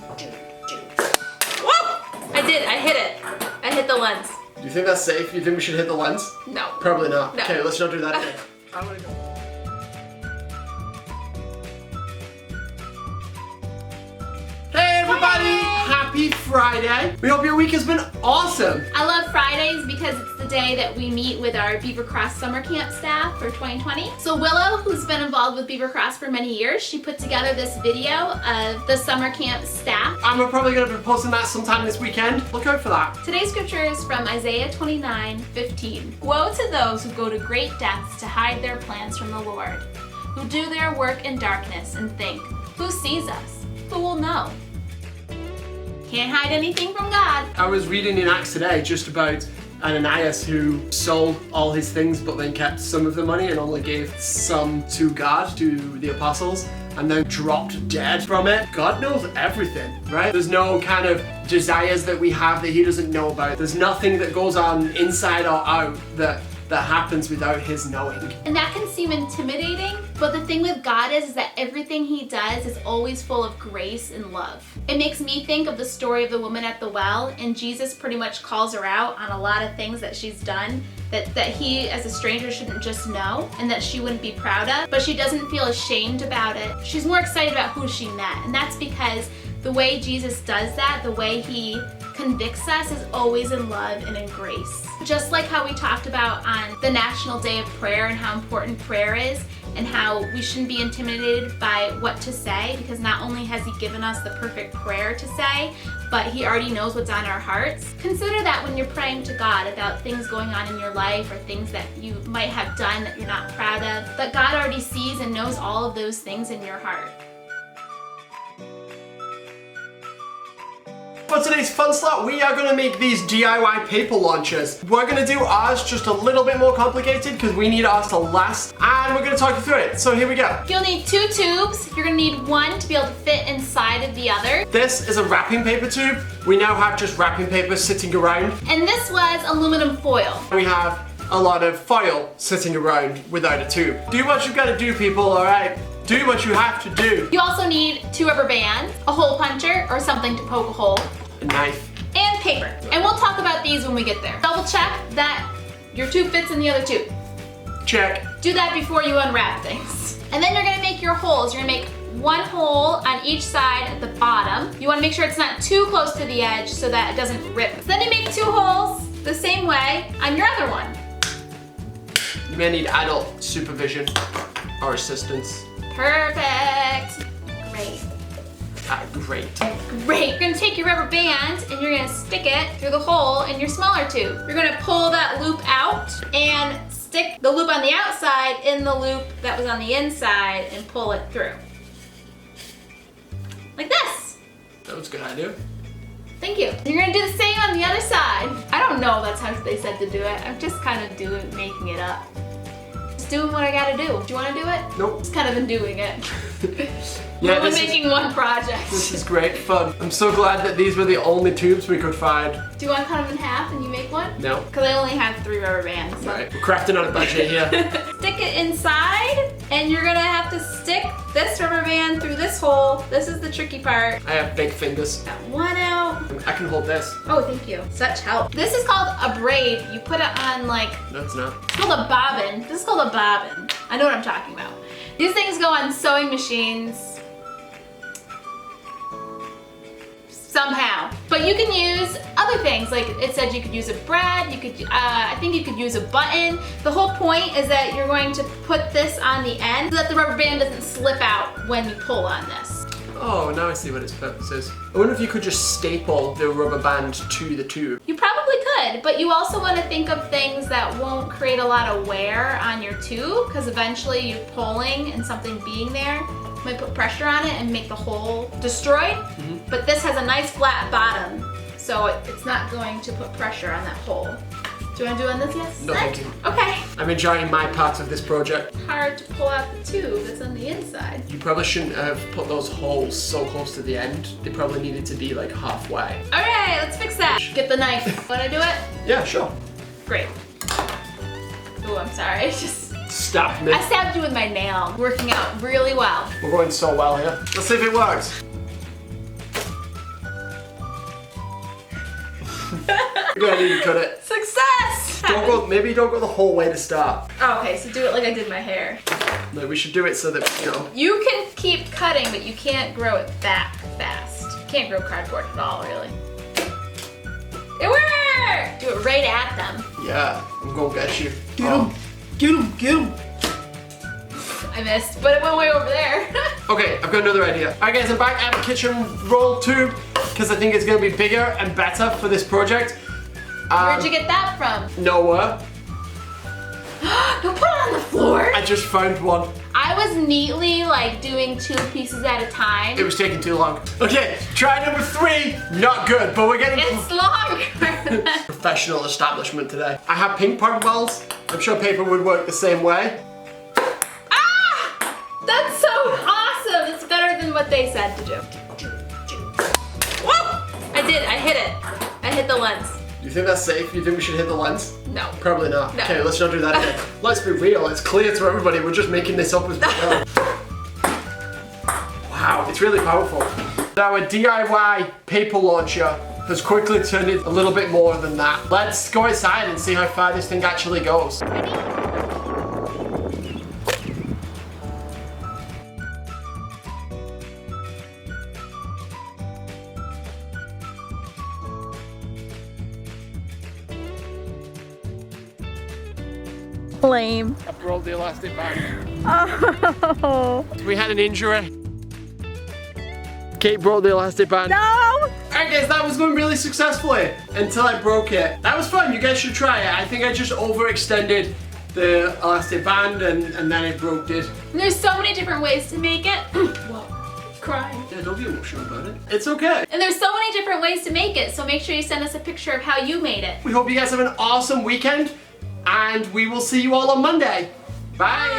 Whoa! I did, I hit it. I hit the lens. Do you think that's safe? You think we should hit the lens? No. Probably not. No. Okay, let's not do that again. I'm gonna go. Hey everybody! Happy Friday! We hope your week has been awesome! I love Fridays because it's the day that we meet with our Beaver Cross summer camp staff for 2020. So Willow, who's been involved with Beaver Cross for many years, she put together this video of the summer camp staff. And we're probably going to be posting that sometime this weekend. Look out for that. Today's scripture is from Isaiah 29:15. Woe to those who go to great depths to hide their plans from the Lord, who do their work in darkness and think, who sees us? Who will know? Can't hide anything from God. I was reading in Acts today just about Ananias who sold all his things but then kept some of the money and only gave some to God, to the apostles, and then dropped dead from it. God knows everything, right? There's no kind of desires that we have that he doesn't know about. There's nothing that goes on inside or out that happens without his knowing. And that can seem intimidating, but the thing with God is that everything he does is always full of grace and love. It makes me think of the story of the woman at the well, and Jesus pretty much calls her out on a lot of things that she's done that he as a stranger shouldn't just know and that she wouldn't be proud of, but she doesn't feel ashamed about it. She's more excited about who she met, and that's because the way Jesus does that, the way he convicts us, is always in love and in grace. Just like how we talked about on the National Day of Prayer and how important prayer is and how we shouldn't be intimidated by what to say, because not only has he given us the perfect prayer to say, but he already knows what's on our hearts. Consider that when you're praying to God about things going on in your life or things that you might have done that you're not proud of, that God already sees and knows all of those things in your heart. For today's fun slot, we are going to make these DIY paper launchers. We're going to do ours just a little bit more complicated because we need ours to last, and we're going to talk you through it. So here we go. You'll need 2 tubes. You're going to need one to be able to fit inside of the other. This is a wrapping paper tube. We now have just wrapping paper sitting around. And this was aluminum foil. We have a lot of foil sitting around without a tube. Do what you've got to do, people, alright? Do what you have to do. You also need 2 rubber bands, a hole puncher or something to poke a hole, A knife. and paper. And we'll talk about these when we get there. Double check that your tube fits in the other tube. Check. Do that before you unwrap things. And then you're gonna make your holes. You're gonna make 1 hole on each side at the bottom. You wanna make sure it's not too close to the edge so that it doesn't rip. So then you make 2 holes the same way on your other one. You may need adult supervision or assistance. Perfect. Great. Great. Great. You're gonna take your rubber band and you're gonna stick it through the hole in your smaller tube. You're gonna pull that loop out and stick the loop on the outside in the loop that was on the inside and pull it through. Like this. That was a good idea. Thank you. You're gonna do the same on the other side. I don't know if that's how they said to do it. I'm just kind of making it up. Just doing what I gotta do. Do you wanna do it? Nope. Just kind of been doing it. Yeah, We're making one project. This is great fun. I'm so glad that these were the only tubes we could find. Do you want to cut them in half and you make one? No. Because I only have 3 rubber bands. So. Right, we're crafting on a budget here. Stick it inside, and you're gonna have to stick this rubber band through this hole. This is the tricky part. I have big fingers. Got one out. I can hold this. Oh, thank you. Such help. This is called a braid. You put it on like, No, it's not. it's called a bobbin. This is called a bobbin. I know what I'm talking about. These things go on sewing machines. Somehow. But you can use other things, like it said you could use a brad, you could, I think you could use a button. The whole point is that you're going to put this on the end so that the rubber band doesn't slip out when you pull on this. Oh, now I see what its purpose is. I wonder if you could just staple the rubber band to the tube. You probably could, but you also want to think of things that won't create a lot of wear on your tube, because eventually you're pulling and something being there might put pressure on it and make the hole destroyed. But this has a nice flat bottom, so it's not going to put pressure on that hole. Do you want to do on this yet? No, thank you. Okay. I'm enjoying my part of this project. Hard to pull out the tube that's on the inside. You probably shouldn't have put those holes so close to the end. They probably needed to be like halfway. Okay, let's fix that. Get the knife. Want to do it? Yeah, sure. Great. Oh, I'm sorry. I just Stabbed me. I stabbed you with my nail. Working out really well. We're going so well here. Let's see if it works. You're gonna need to cut it. Success! Maybe don't go the whole way to start. Oh, okay, so do it like I did my hair. No, we should do it so that, you know. You can keep cutting, but you can't grow it back fast. You can't grow cardboard at all, really. It worked! Do it right at them. Yeah, I'm gonna get you. Get him! Get him! Get him! I missed, but it went way over there. Okay, I've got another idea. Alright guys, I'm back. I have a kitchen roll tube because I think it's gonna be bigger and better for this project. Where'd you get that from? Nowhere. Don't put it on the floor. I just found one. I was neatly like doing 2 pieces at a time. It was taking too long. Okay, try number 3. Not good, but we're getting It's longer. professional establishment today. I have ping pong balls. I'm sure paper would work the same way. Ah! That's so awesome. It's better than what they said to do. Whoa! I did. I hit it. I hit the lens. You think that's safe? You think we should hit the lens? No. Probably not. No. Okay, let's not do that again. Let's be real. It's clear to everybody. We're just making this up as we go. Wow, it's really powerful. Now a DIY paper launcher has quickly turned it a little bit more than that. Let's go inside and see how far this thing actually goes. Lame. I've rolled the elastic band. Oh. We had an injury. Kate broke the elastic band. No! Alright guys, that was going really successfully until I broke it. That was fun, you guys should try it. I think I just overextended the elastic band and then it broke it. And there's so many different ways to make it. Whoa, crying. Yeah, don't be emotional about it. It's okay. And there's so many different ways to make it, so make sure you send us a picture of how you made it. We hope you guys have an awesome weekend and we will see you all on Monday. Bye!